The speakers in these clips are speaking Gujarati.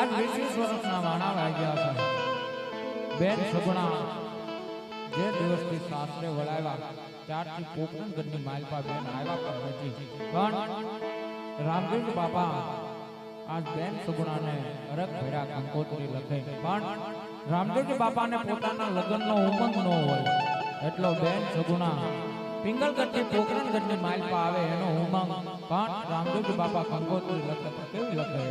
આજ 20 વર્ષના વાણા વાગ્યા છે. બેન સગુણા જે દિવસથી સાસરે વળાવ્યા ત્યારથી પોકરણગઢની માલપા બેન આવ્યા પણ નથી. પણ રામદેવ બાપા આજ બેન સગુણાને અરગ ભર્યા કંકોત્રી લખે. પણ રામદેવજી બાપાને પોતાના લગ્નનો ઉમંગ ન હોય એટલો બેન સગુણા પિંગલગઢથી પોકરણગઢની માલપા આવે એનો ઉમંગ. પણ રામદેવજી બાપા કંકોત્રી લખે તો કેવી લખે?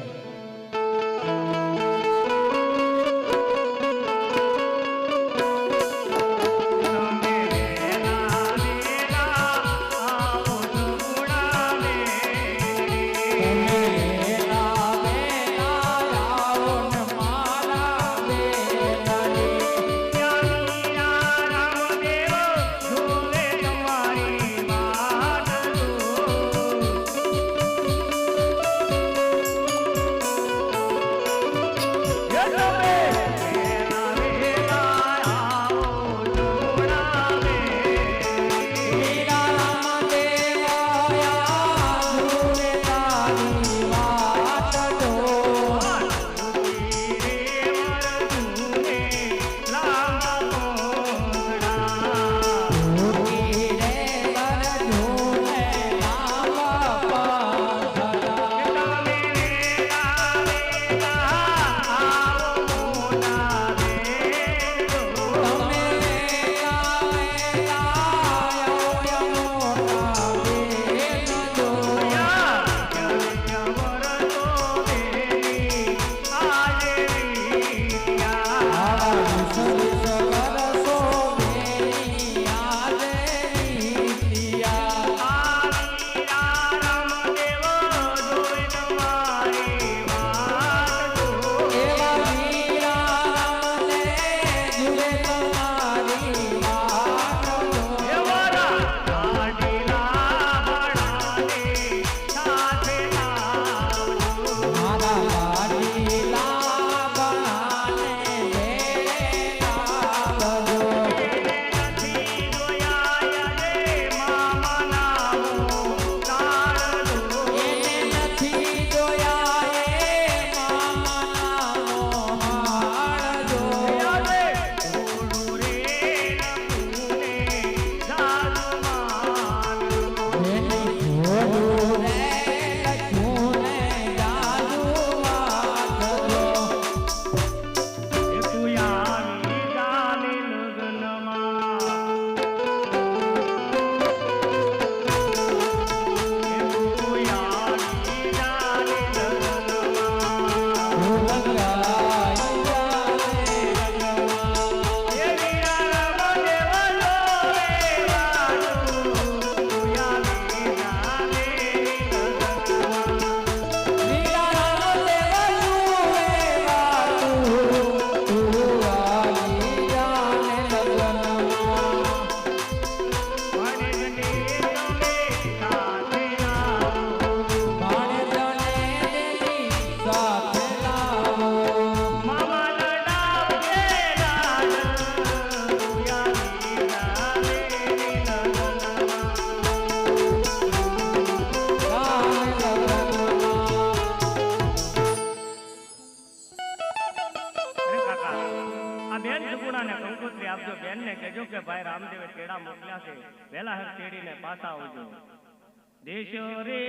દેશ રે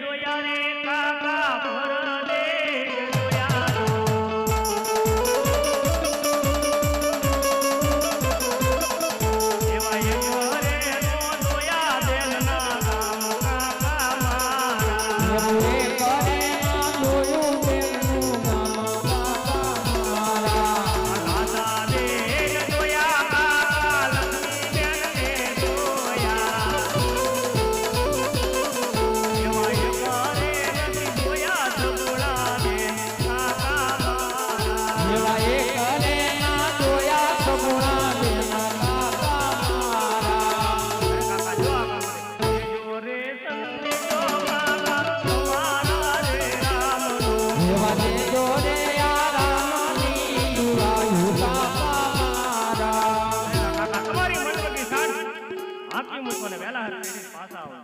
જોયા રે કાકા પરદેશ જોયા દેવાય ઘરે નો જોયા દેલના ગામ કાકા મારા કરે ના જોયું દેલનું ગામ કાકા મારા દાદા દે જોયા કાકા લક્ષ્મી બેન જોયા વેલા પાછા આવો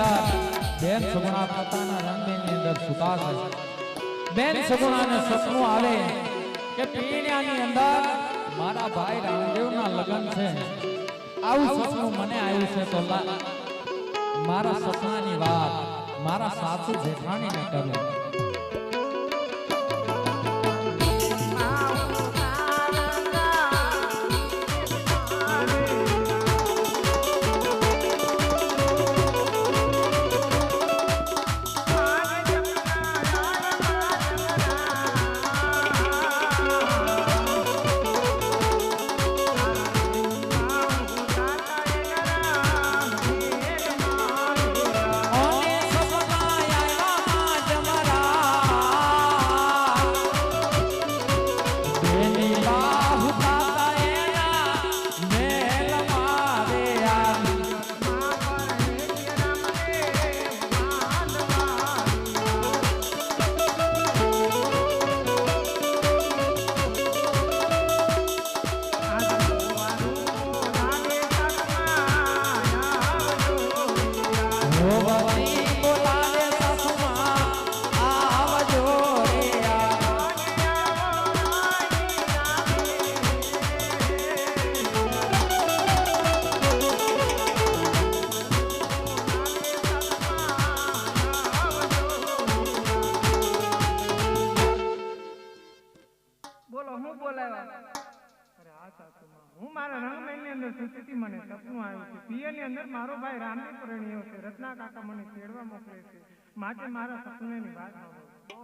અંદર બેન સગુણા પોતાના રંગની અંદર સુતા છે. બેન સગુણાને સપનું આવે કે પીણ્યાની અંદર મારા ભાઈ રામદેવના લગ્ન છે. આવું સપનું મને આવ્યું છે તો મારા સપનાની વાત મારા સાસુ જેઠાણીને કરું. હું મારા રંગમહેલની અંદર સુતી મને સપનું આવ્યું છે. પિયરની અંદર મારો ભાઈ રામદેવ પરણ્યો છે. રત્ના કાકા મને તેડવા મોકલે છે. માટે મારા સપનાની વાત સાંભળો. બહુ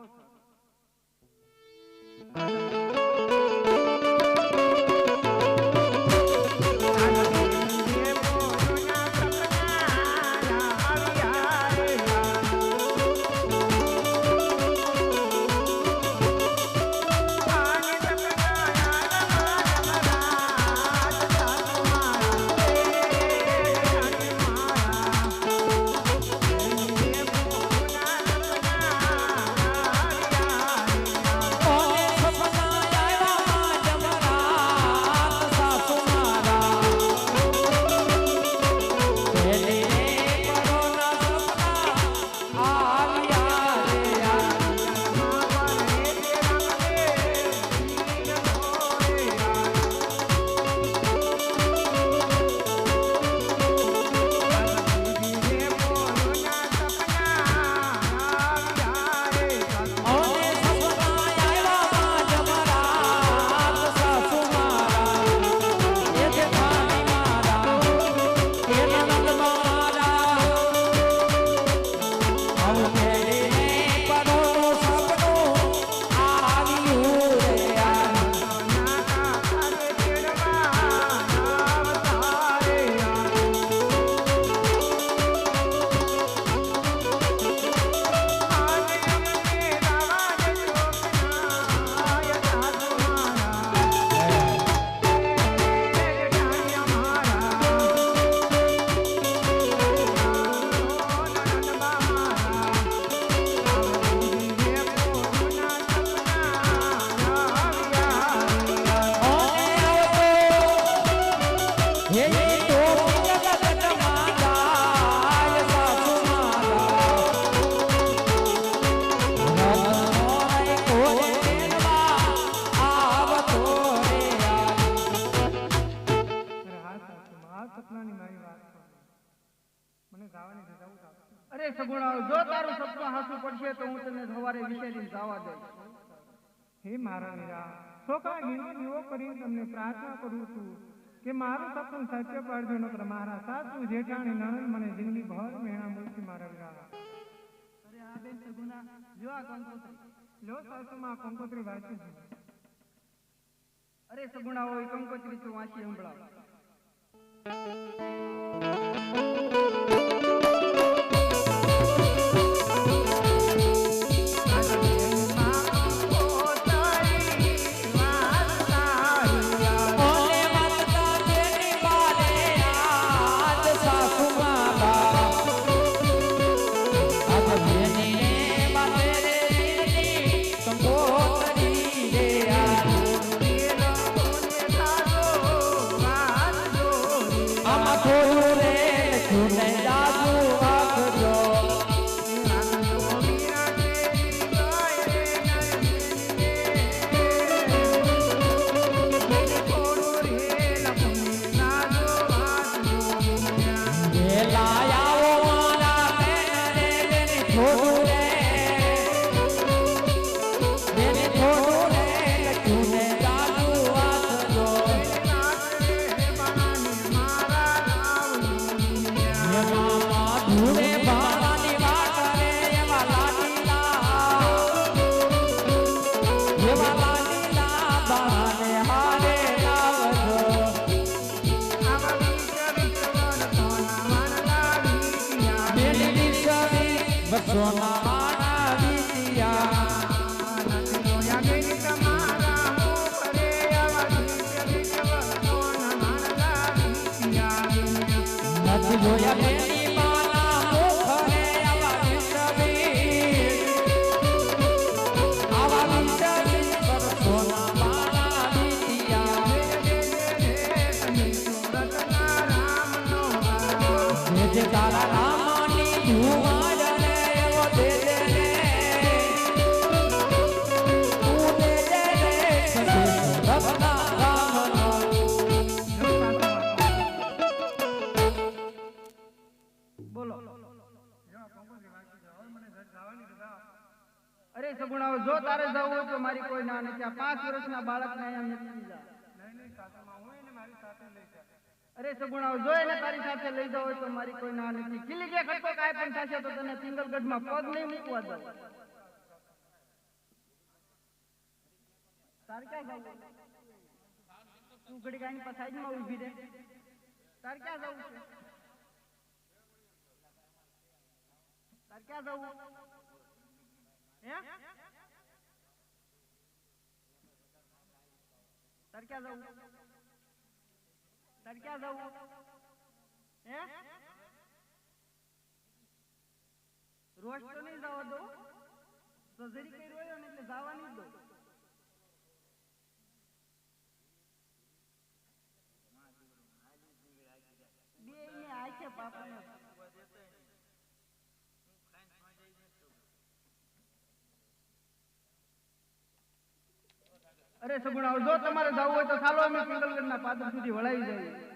અરે સગુણાઓ, જો તારું સપનું હાસું પડશે તો હું તને સવારે વિશેષી જવા દઈશ. હે મારા વીરા, છોકરા ઘીનો દીવો કરીને તમને પ્રાર્થના કરું છું કે મારું સપનું સત્ય પાડજો, નકર મારા સાસુ જેઠાણી નણંદ મને જિંદગી ભર મેણા મૂકશે મારા વીરા. અરે આ બેન સગુણા, જો આ કંકોત્રી લો સાસુમાં કંકોત્રી વાંચી છે. અરે સગુણાઓ, એ કંકોત્રી તો વાંચી સંભળાવ. એવા લાડીના બહાને હારે લાવજો આવા વિચ સોના માનલા વીટિયા બેન વિસવી વસોના માના વિતિયા નથી જોયા બેન તમારા મોખરે આવા વિચ સોના માનલા વીટિયા નથી જોયા બેની માના મુખરે આવા વિસવી વસોના માના વિતિયા જે તારા રામની ધુમાડ રે એવો દે દે રે તું દે દે રે સદા રામનો બોલો અરે સગુણાઓ જો તારે જવું હોય તો મારી કોઈ ના નથી આ 5 વર્ષના બાળકને અહીંયા નથી જા અરે સગુણાઓ જો એને તારી સાથે લઈ જાવ હોય તો મારી કોઈ ના નથી ખીલી કે ખટકો કાંઈ પણ થશે તો તને સિંગલગઢમાં પગ નહીં મૂકવા દઉં તાર ક્યાં જવું તું ઘડી કાંઈ પાસે સાઈડમાં ઊભી રહે તાર ક્યાં જવું છે તાર ક્યાં જવું હે તાર ક્યાં જવું તાર ક્યાં જવું હે રોજ તો નહીં જવા દો તો જરી કઈ રોયો ને એટલે જવા નહીં દો બે ને આખે પાપાને અરે સગુણાઓ જો તમારે જવું હોય તો ચાલો અમે પિંગલગઢના પાદર સુધી વળાવી જઈએ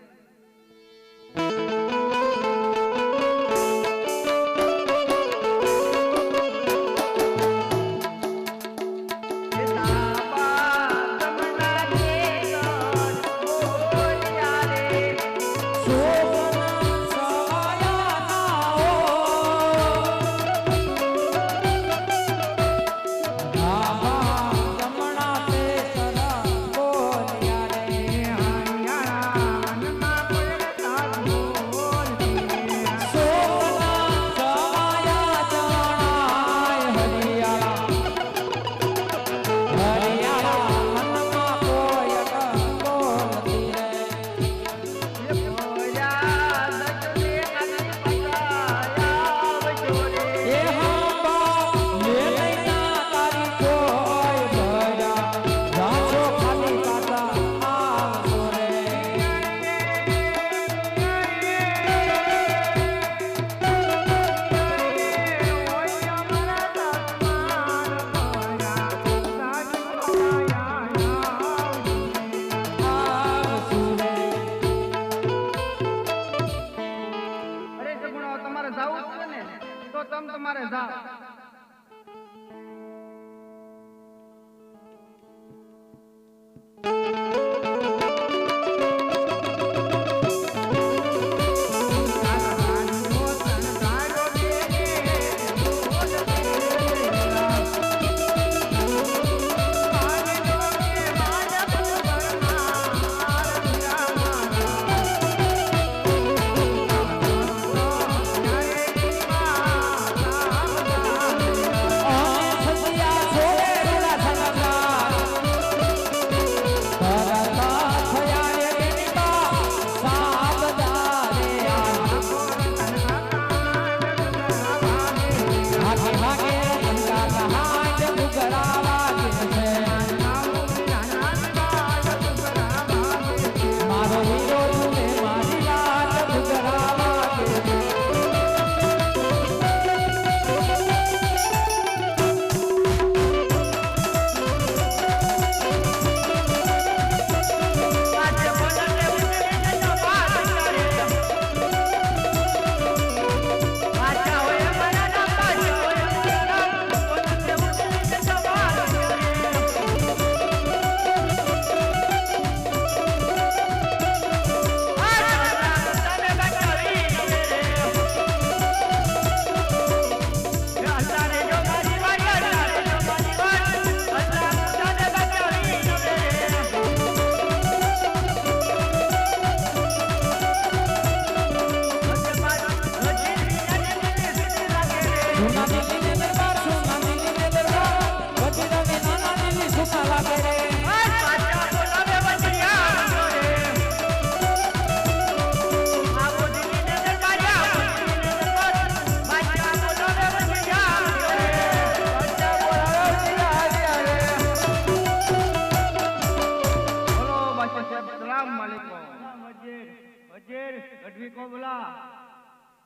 वजीर गढ़वी को बुला।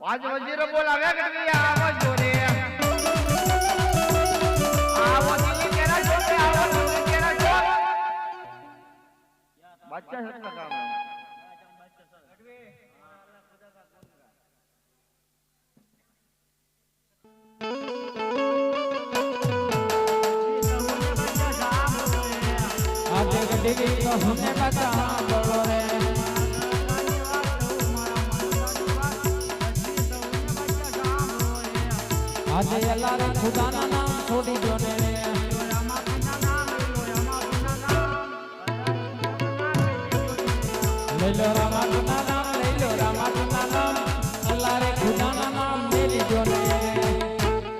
आज वजीर बोलावे गढ़वी आवो जोरे आवो दिल्ली केरा छोटे आवो दिल्ली केरा छोट बच्चा है का काम है આજે ગઢવી કહુને બચા બોલો રે આજે અલ્લાહ ખુદાના નામ છોડી દો ને રે લઈ લો રામાના નામ લઈ લો રામાના નામ અલ્લાહ રે ખુદાના નામ ले लीजो ने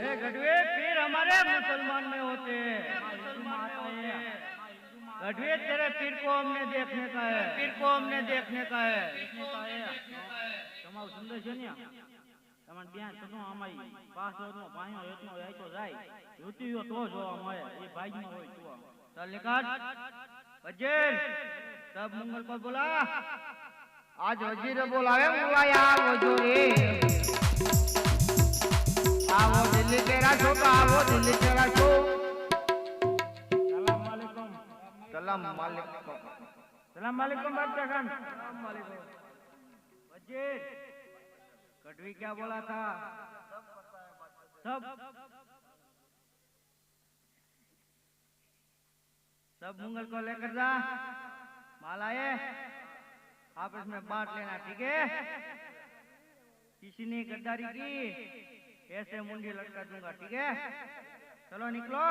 ए गढ़वी पीर हमारे मुसलमान में होते हैं। गढ़वी तेरे पीर को हमने देखने का है, पीर को हमने देखने का है। તમારું સુંદર છે ને તમારે ત્યાં સનો અમારી પાસવર્ડનો ભાઈઓ એટલો આઈતો જાય જોતીયો તો જોવા મળે એ ભાઈનો હોય તો ચાલ નિકાટ વજીર सब मंगल को बोला। आज वजीर बोलावे बुलाया आवो जोरे आवो दिल्ली केरा छोट आवो दिल्ली केरा छोट सलाम वालेकुम। सलाम वालेकुम सलाम वालेकुम बादशाह खान। सलाम वालेकुम। वजीर गढ़वी क्या बोला था? सब मंगल को लेकर जा मालाए आपस में बांट लेना ठीक है। किसी ने गद्दारी की ऐसे मुंडी लटका दूंगा ठीक है। चलो निकलो।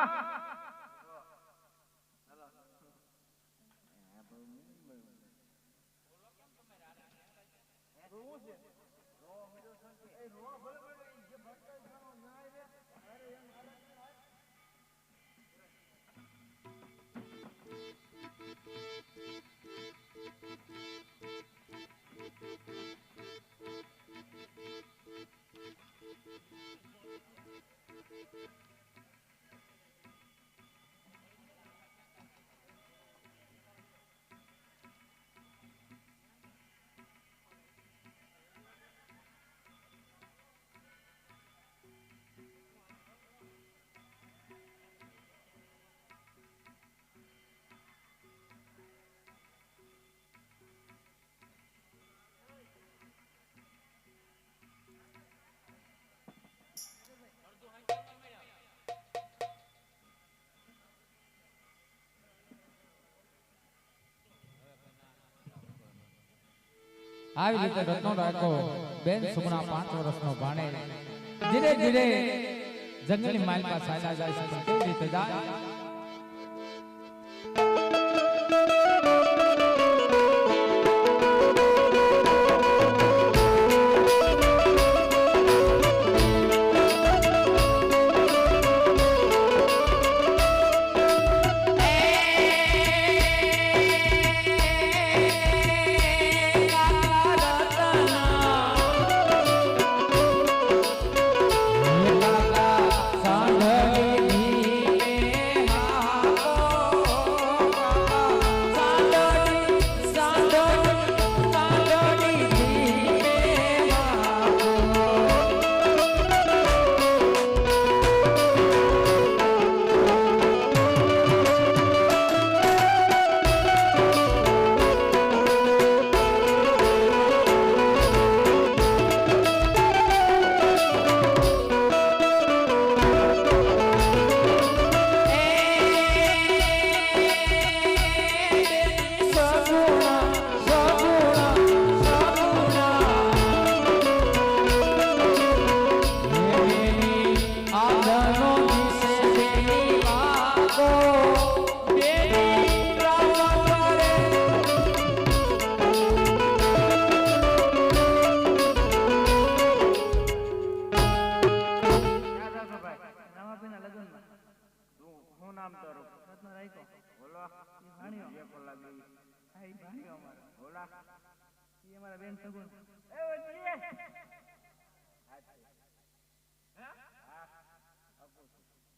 આવી રીતે રત્નો રાખો બેન સુમણા 5 વર્ષનો ભાણે ધીરે ધીરે જંગલી માલ પાસે ચાલ્યા જાય છે પણ કેવી રીતે જાય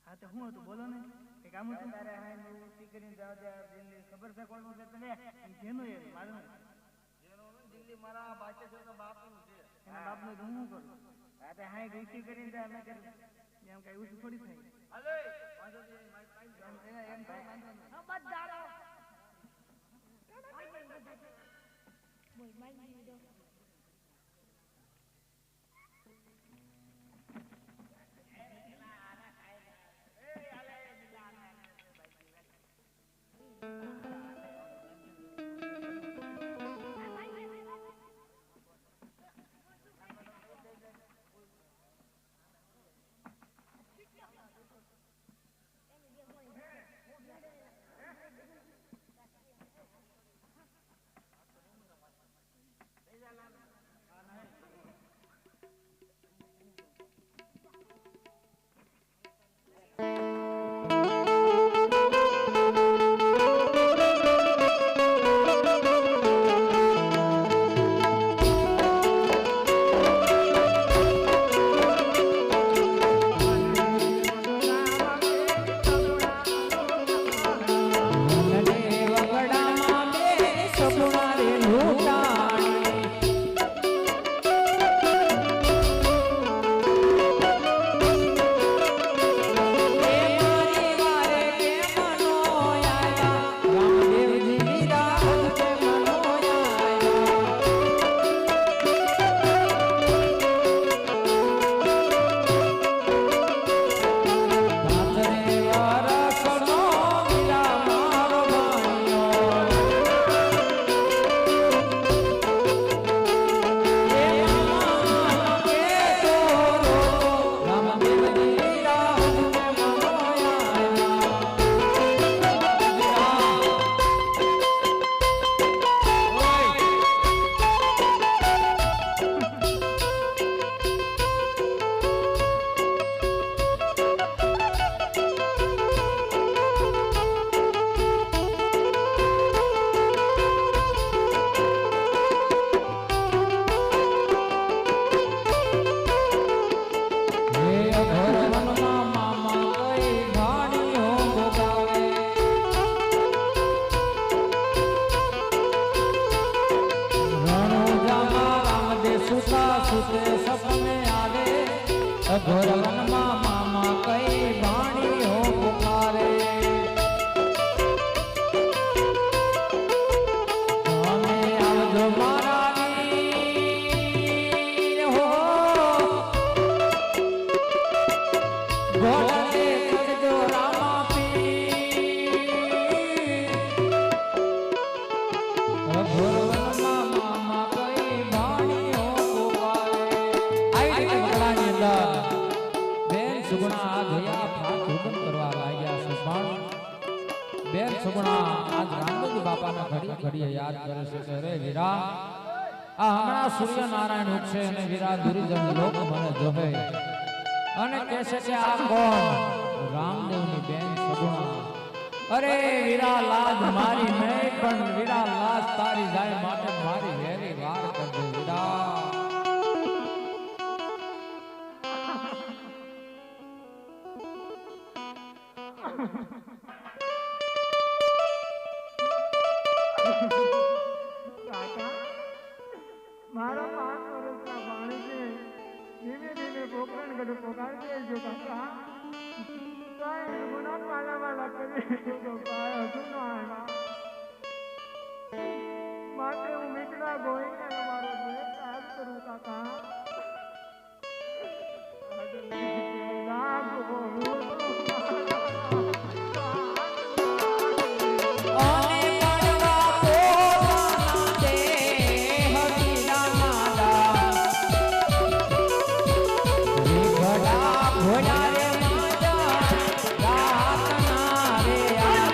हाँ तो हूँ तो बोलो ने કે કામ હતું તારે હા નું ટીકરી જાવ દે દિલ્હી ખબર છે કોણ છે તને જેનો એ મારું દિલ્હી મારા બાચે છે તો બાપનું છે. એના બાપને તો હું કરું આ તે હાઈ ગુસ્સી કરીને જાય અમે કર્યું. એમ કઈ ઓછું થોડી થાય હાલે વાંધો નહીં, માઈક પાઈ દો. એમ થાય વાંધો નહીં. ઘોર વનમાં મામા કઈ ભાણી હો પુકારે અમે આવજો મારા વીર હો ઘોડે કરજો રામા પીર ઘોર વનમાં મામા કઈ ભાણી હો પુકારે આવી રીતે બગડાની અંદર સુગુણા આ જોયા ફાટ હુકમ કરવા લાગ્યા છે પણ બેન સુગુણા આજ રામદેવ બાપાના ઘડીએ ઘડીએ યાદ કરે છે કે રે વીરા આ હમણાં સૂર્યનારાયણ ઉગશે અને વીરા દુરીજન લોક મને જોહે અને કહેશે કે આ કોણ રામદેવની બેન સુગુણા અરે વીરા લાજ મારી નહીં પણ વીરા લાજ તારી જાય માટે મારી વેરી વાર કરજો વીરા કાકા મારા 5 વર્ષના ભાણીને ધીમે ધીમે પોકરણ ગઢ પોકાડી દેજો કાકા કાંઈ ગુના પાલા કરી તો પાય હતું ન આવ્યા માટે હું મીઠડા ગોઈને અમારો દેશ યાદ કરું કાકા લાગ બોલું ઘોડા રે માજા રાત ના રે આ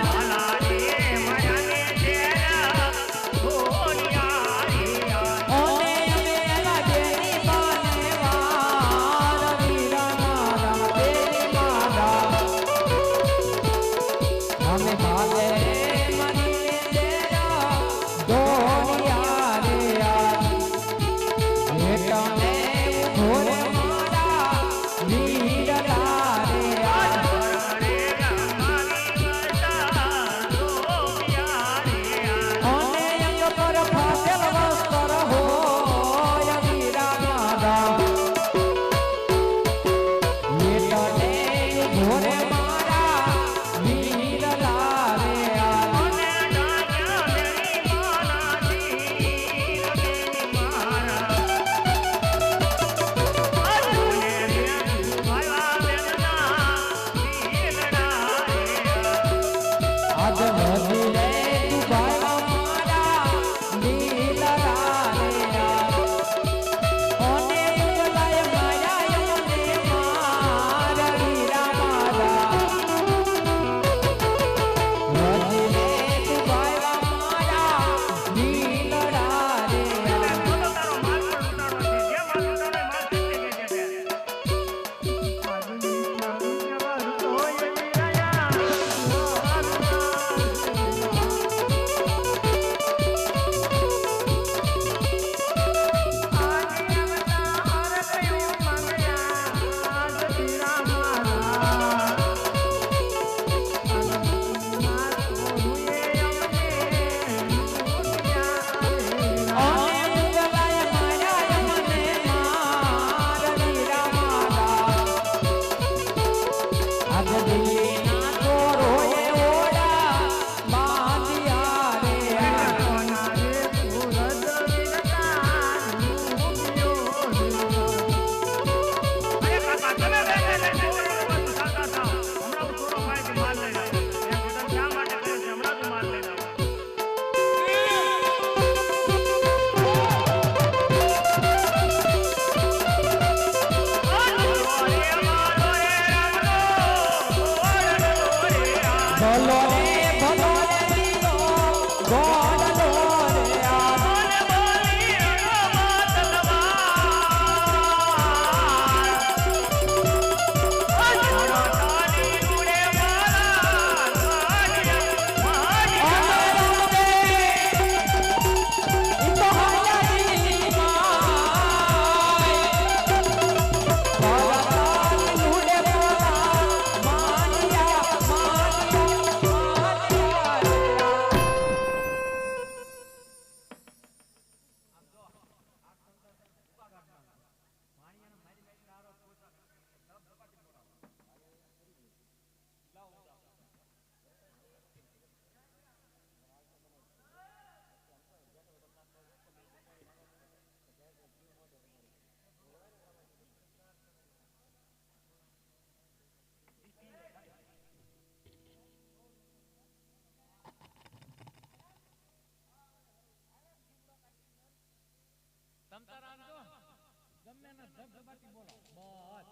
દબાતી બોલો બસ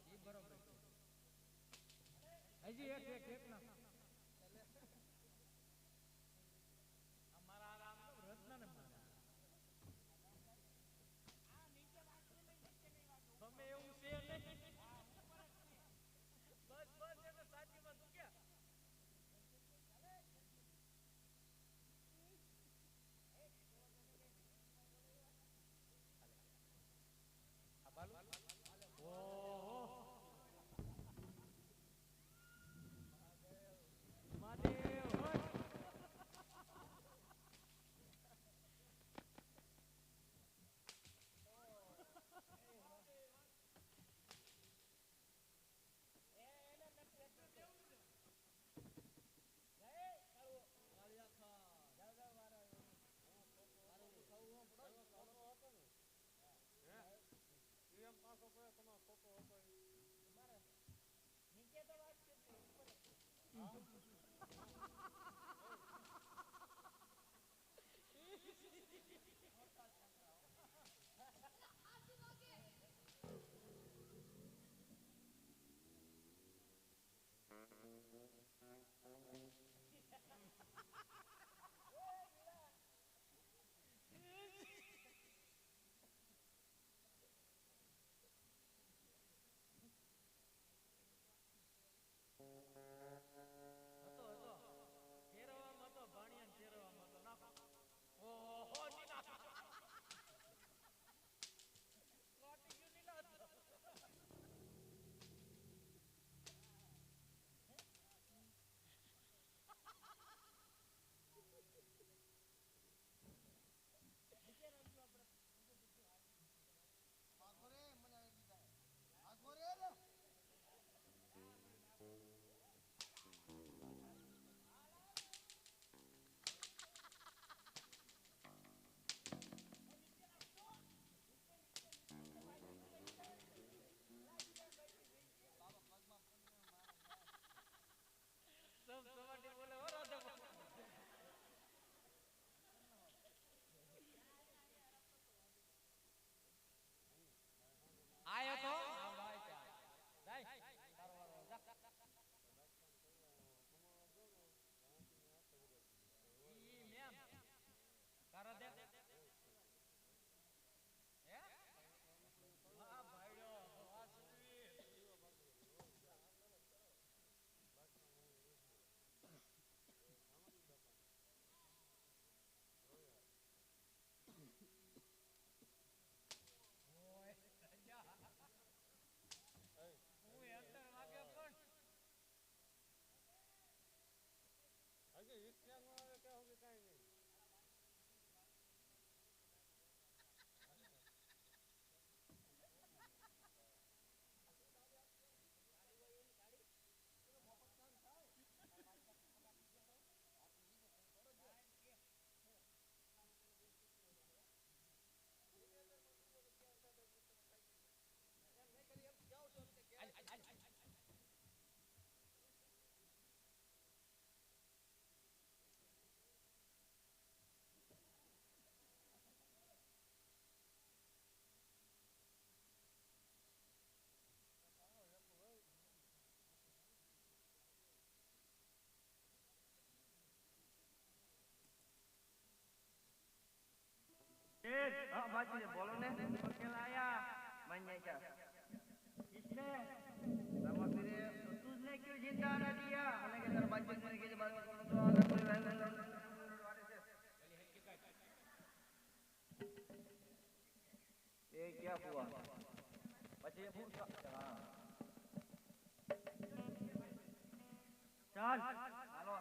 એ બરોબર છે હજી એક ના અમારા આમ તો રત્ન ને મારા તમે એવું છે નહીં બસ એને સાચીમાં તું ક્યાં આયો તો હા બાજી બોલો ને કેલા આયા મન્ય જા કિસને રમતરે તુજને ક્यों जिंदा न दिया મને કે તાર બાજી મને કે બાર તો આગળ કોઈ વાલે છે એ ક્યાં હુआ પછી એ પૂછ હા ચાલ હાલો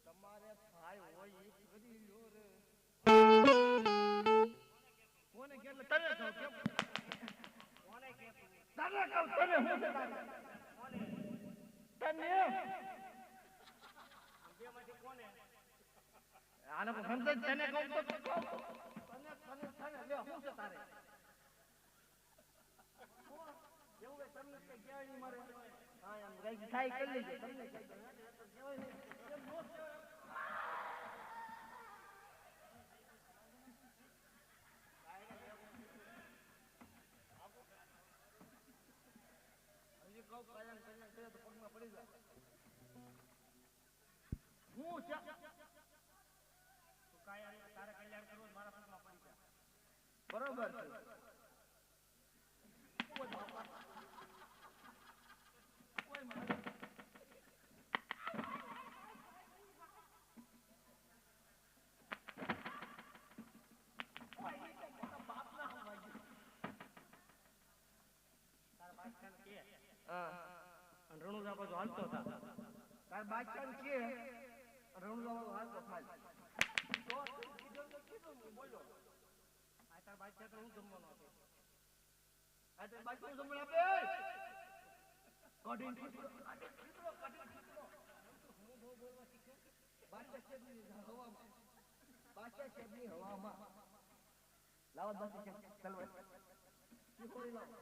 તમારે થાય હોય એ કરી લો રે. કોને કેટલે તને કહું કેમ? કોને કે તું? તને કહું તને હું છે તારે? કોને? તને બેમાંથી કોને? આને પણ સમજાય તને કહું તો કહું. તને લે હું છે તારે? એવું કે તમને કઈ કહેવાય નહીં મારે. હા એમ કઈ થાય કરી લેજે તમને કઈ કહેવાય નહીં. એમ નો કહેવાય. હજી કહું કલ્યાણ કરે તો પગમાં પડી જાય. હું છે તું કાંઈ તારે કલ્યાણ કરવું હોય, મારા પગમાં પડી જા. બરોબર છે. તારા બાદશાહને કે હા અને રણુજા બાજુ હાલતો હતા. તાર બાદશાહ કે રણુજામાં હાલતો થાય. તો કીધું તો કીધું ને બોલો. આ તારા બાદશાહ તો હું જમવાનો હતો. આ તાર બાદશાહ જમણ આપે કાઢીને ખીચડો બાદશાહ શેબની હવામાં બાદશાહ શેબની હવામાં લાવો બાદશાહ શેબ ચાલો શીખોડી લાવો.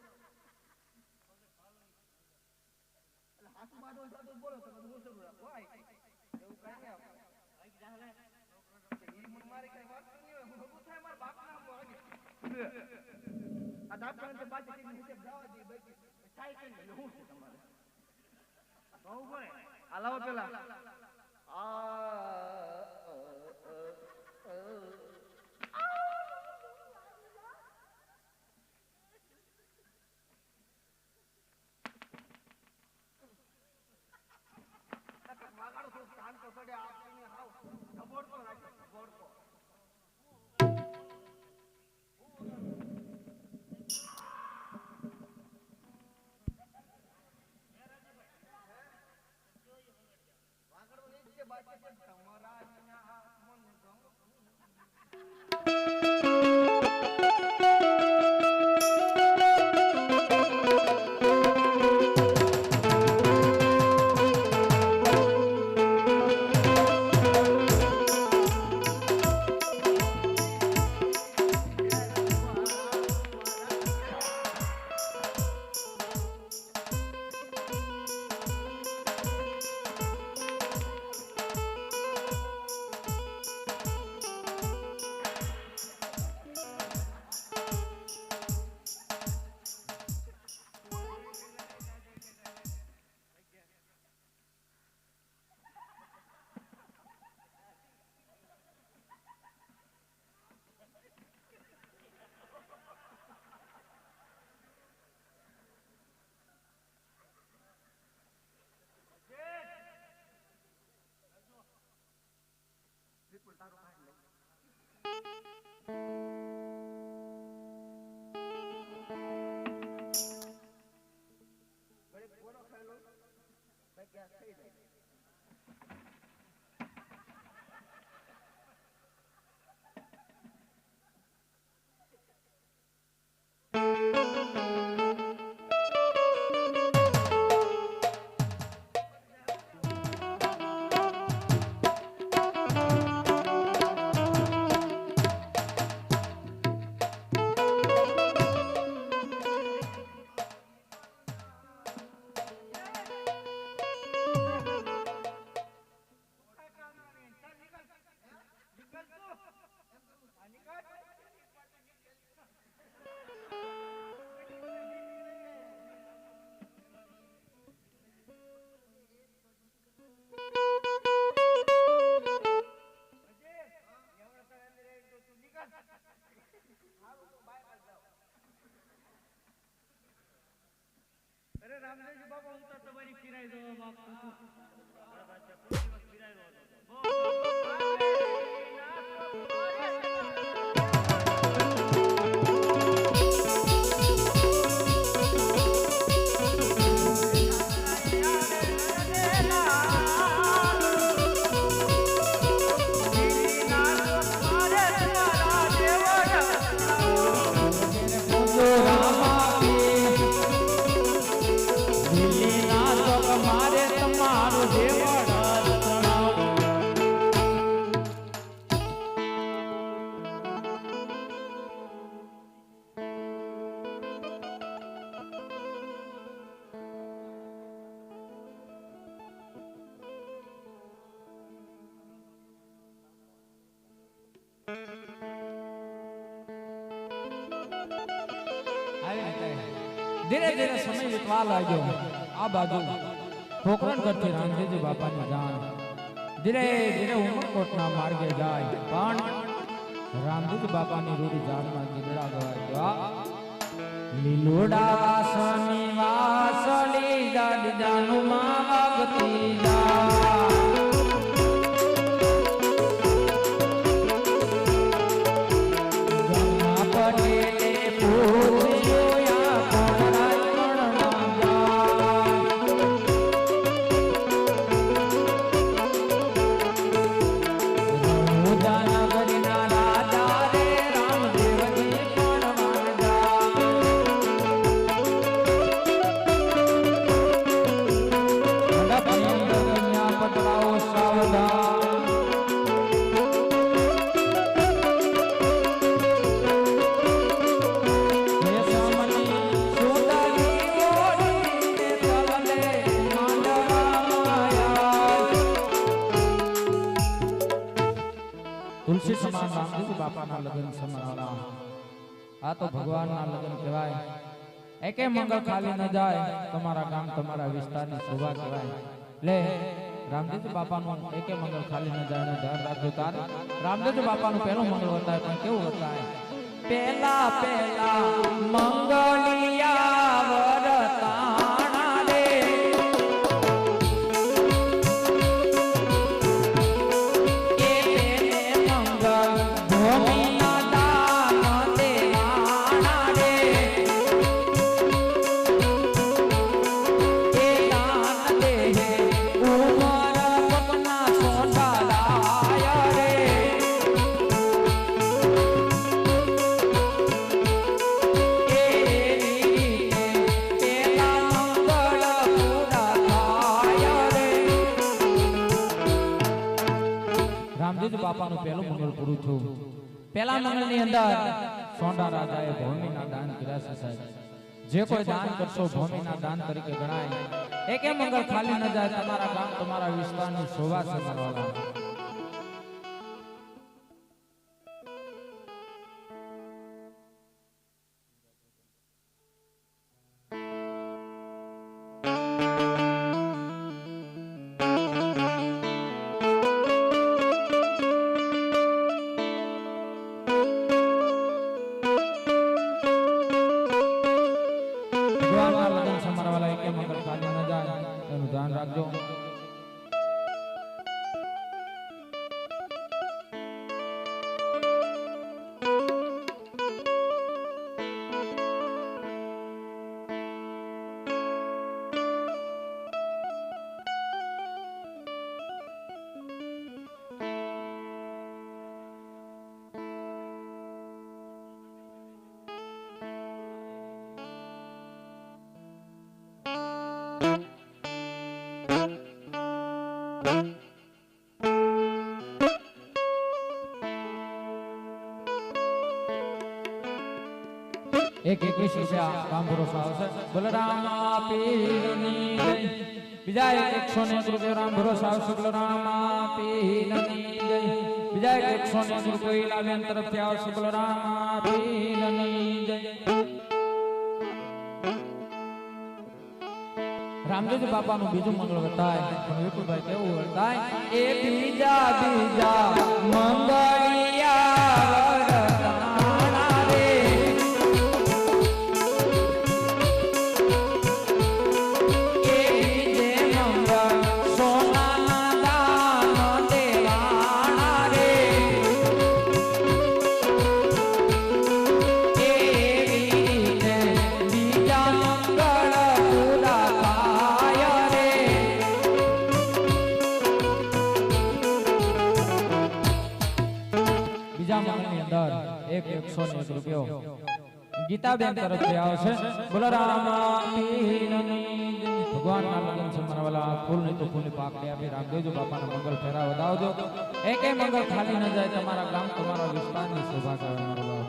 એટલે હાથું બાદો સાદો બોલો તો બધું ઓછું રાખો. એવું કાંઈ નહીં આપણે. આઈ જા લે. ઈ મને મારી કઈ વાત નહીં હોય. હું હગું થાય મારા બાપના આમ વાગે. આ દાંતણ બાદશાહ શેબની હિસાબ જવા દે બાકી થાય કઈ નહીં. શું છે તમારે? કહું કોને? આ લાવો પેલા વાગાડો થોડું કાન તો પડે આપણને હાવ ધબોડતો રાખે ધબોડતો. વાગાડો નહીં છે બાકી છે તમારા મન ગમ. વિપુલ તારો કાઢ લે. ઘડીક કોનો ખાઈ લો ભાઈ ગેસ થઈ જાય. સુકાઈ જવા માંગતો હતો. બરાબર છે, કોઈ દિવસ બિરાયો હતો. મારે તમારું દેવળ ધીરે ધીરે સમય વીતવા લાગ્યો. આ બાજુ પોકરણ કરતી રામજીજી બાપાની જાન ધીરે ધીરે ઉમરકોટના માર્ગે જાય, પણ રામજીજી બાપાની રૂડી જાનમાં ગીદડા ગવાય. લીલોડા વાસની વાસળી જાડ જાનું માં વાગતી જા. તુલસી સમાન રામજીજી બાપાના લગ્ન સમારવાના. આ તો ભગવાનના લગ્ન કહેવાય. એકે મંગળ ખાલી ન જાય. તમારા ગામ તમારા વિસ્તારની શોભા કહેવાય. લે રામજીજી બાપાનું એકે મંગળ ખાલી ન જાય ને ધ્યાન રાખજો. તારે રામજીજી બાપાનું પહેલું મંગળ વતાય, પણ કેવું વતાય? પેલા પેલા મંગળિયા વરતાણા રે બાપાનું પહેલું મંગળ પૂરું થયું. પહેલા મંગળની અંદર સોંડા રાજાએ ભૂમિના દાન કર્યા છે સાહેબ. જે કોઈ દાન કરશો ભૂમિના દાન તરીકે ગણાય. એકે મંગળ ખાલી ન જાય. તમારા ગામ તમારા વિસ્તારની શોભા સમારવાના. ધ્યાન રાખજો. एक 21 રૂપિયા કામ ભરોસો આવશે. બલરામ પીરની જય. બીજા 101 રૂપિયા રામ ભરોસો આવશે. બલરામ પીરની જય. બીજા 101 રૂપિયા લાવેન તરફથી આવશે. બલરામ પીરની જય. રામજીજી બાપાનું બીજું મંગળ વતાય. પણ વિપુલભાઈ કેવું વતાય? એ બીજા બીજા મંગળિયા વરતાણા રે એ બીજે 101 રૂપિયો ગીતાબેન તરફથી આવશે. બોલો રામા પીરની જય. ભગવાનના લગ્ન છે મારા વાલા, ફૂલની તો ફૂલની પાકડી આપી રામદેવજી બાપાના મંગળ ફેરા વધાવજો. એકે મંગળ ખાલી ન જાય, તમારા ગામ તમારા વિસ્તારની શોભા કરે મારા બાપ.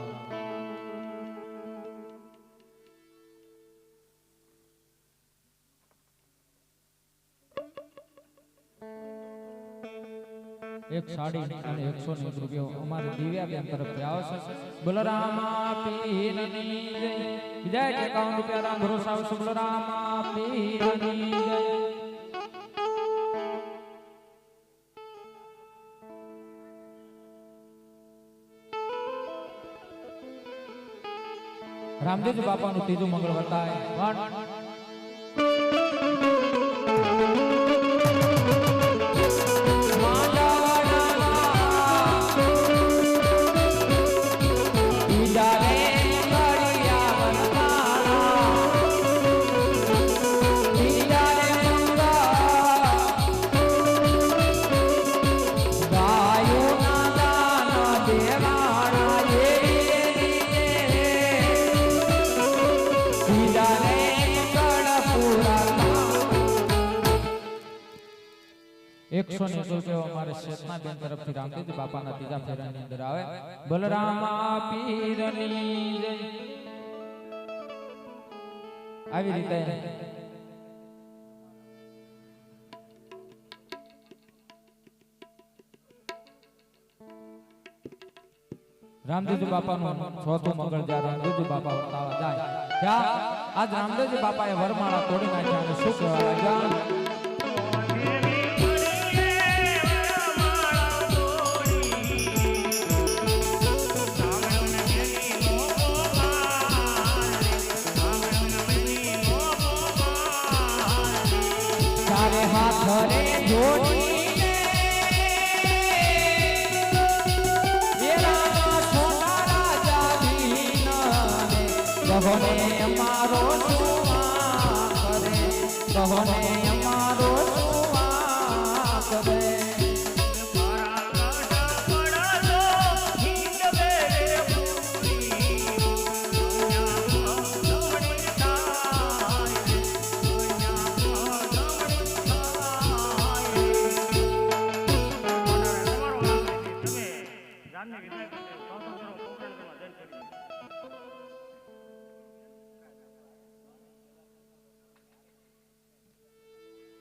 એક સાડી અને 101 રૂપિયો અમારે દિવ્યાબેન તરફથી આવશે. બોલો રામા પીરની જય. બીજા 51 રૂપિયા રામ ભરોસા આવશે. બોલો રામા પીરની જય. રામદેવજી બાપાનું ત્રીજું મંગળ વર્તાય. એકસો ને અમારે શેતના બેન તરફથી રામદેવજી બાપાના ત્રીજા ફેરાની અંદર આવે. બલરામા પીરની જય. આવી રીતે રામદેવજી બાપાનું ચોથું મંગળ જ્યાં રામદેવજી બાપા વર્તાવા જાય ત્યાં આજ રામદેવજી બાપાએ વરમાળા તોડી નાખ્યા અને શું કહેવા લાગ્યા? હાથ રે જોડીને એરા સોના રાજા દીનાને કહોને અમારો સુવા કરે, કહોને અમારો સુવા કરે.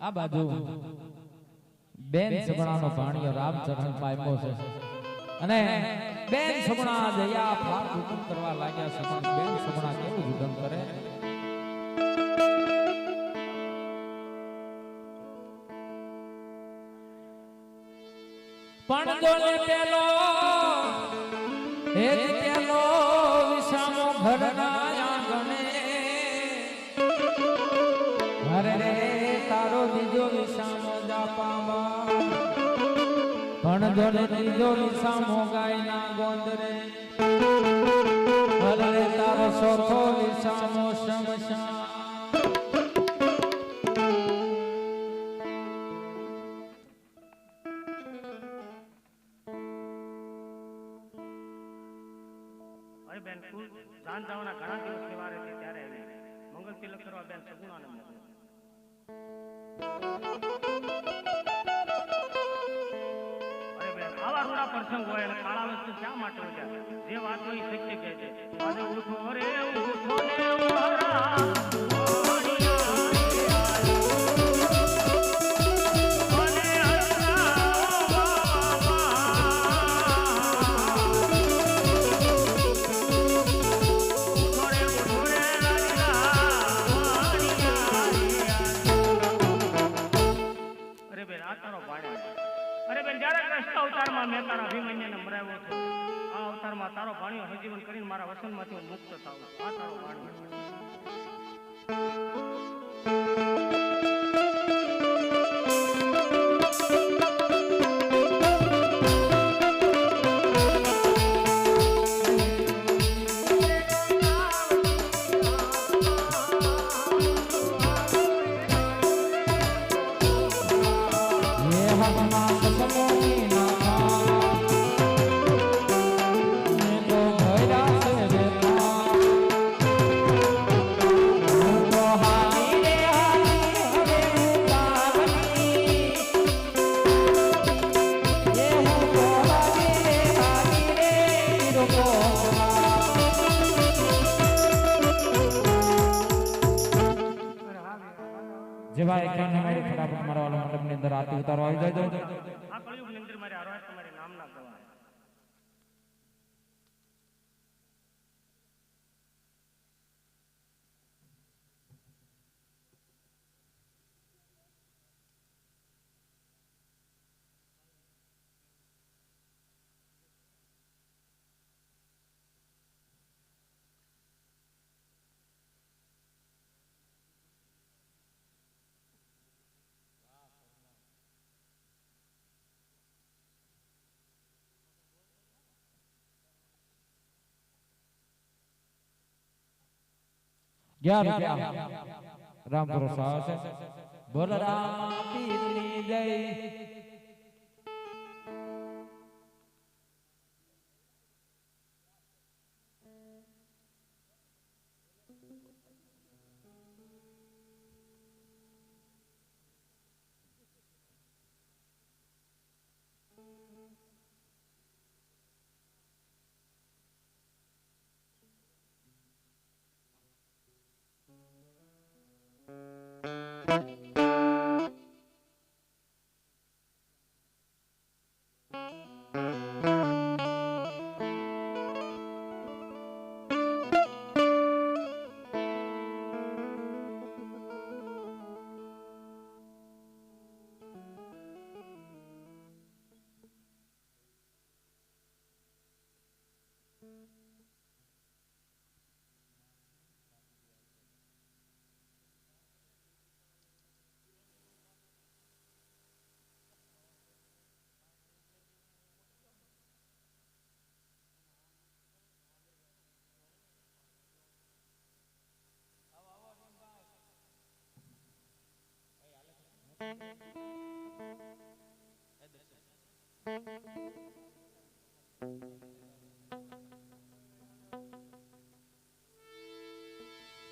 આ બાજુ બેન સગણાનો ભાણિયો રામચરણ પામ્યો છે અને બેન સગણા જયા ફાર હુકમ કરવા લાગ્યા છે. બેન સગણા કેવું હુકમ કરે? પણ જોને પેલો એક પેલો વિસામો ઘરના આંગણે હરે રે તારો બીજો વિસામો જાપામાં પણ જોને ત્રીજો વિસામો ગાયના ગોંદરે હરે તારો ચોથો વિસામો શમશાન. અરે બેન કુલ જાન જવાના ઘણા દિવસની વાર હતી ત્યારે મંગલ તિલક કરવા બેન સગુણાને મોકલ્યો. અરે બેન આવા રૂડા પ્રસંગ હોય અને કાળા વસ્તુ શા માટે હોય? જે વાત હોય એ સત્ય કહે છે. આજે ઉઠો રે ઉઠો ને મારા અવતારમાં મેં તારા અભિમન્યુને મરાવ્યો હતો. આ અવતારમાં તારો ભાણિયો હજીવન કરીને મારા વસનમાંથી હું મુક્ત થાઉં. આ તારો ભાણિયો. ભૈરા જેવા એકાને મારી ફટાફટ મારા વાળા મંડપની અંદર આરતી ઉતારો આવી જાય તો આ કળિયુગની અંદર મારે હારો તમારી નામના ગવાય. રામપુર સાહસ બોલ રામ પીરની જય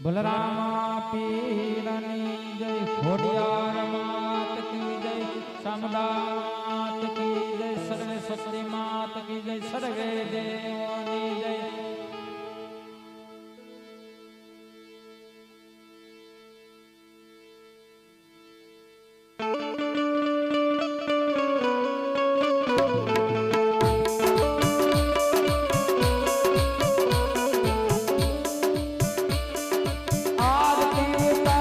બલરામ પીરની જય ખોડિયાર માત કી જય સમદા માત કી જય સર્વે શક્તિ માત કી જય સર્વે દેવોની જય આરતી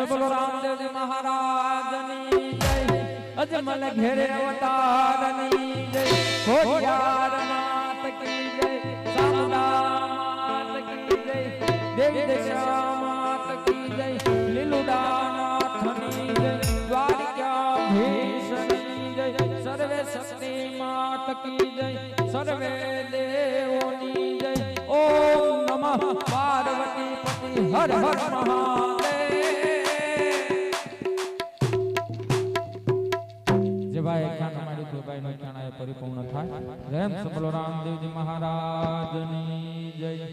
સબલો રામદેવજી મહારાજની જય અજમલ ઘેરે અવતારની જય ખોડિયાર માત કી જય સામદા માત કી જય દેવી દશા માત કી જય લીલુડાનાથની જય દ્વારકાધીશની જય સર્વે શક્તિ માત કી જય સર્વે દેવોની જય ઓમ નમઃ પાર્વતી પતિ હર હર મહાદેવ જે ભાઈ ખ્યાન અમારી તો ભાઈ નો ખ્યાન પરિપૂર્ણ થાય જય સબલો રામદેવજી મહારાજની જય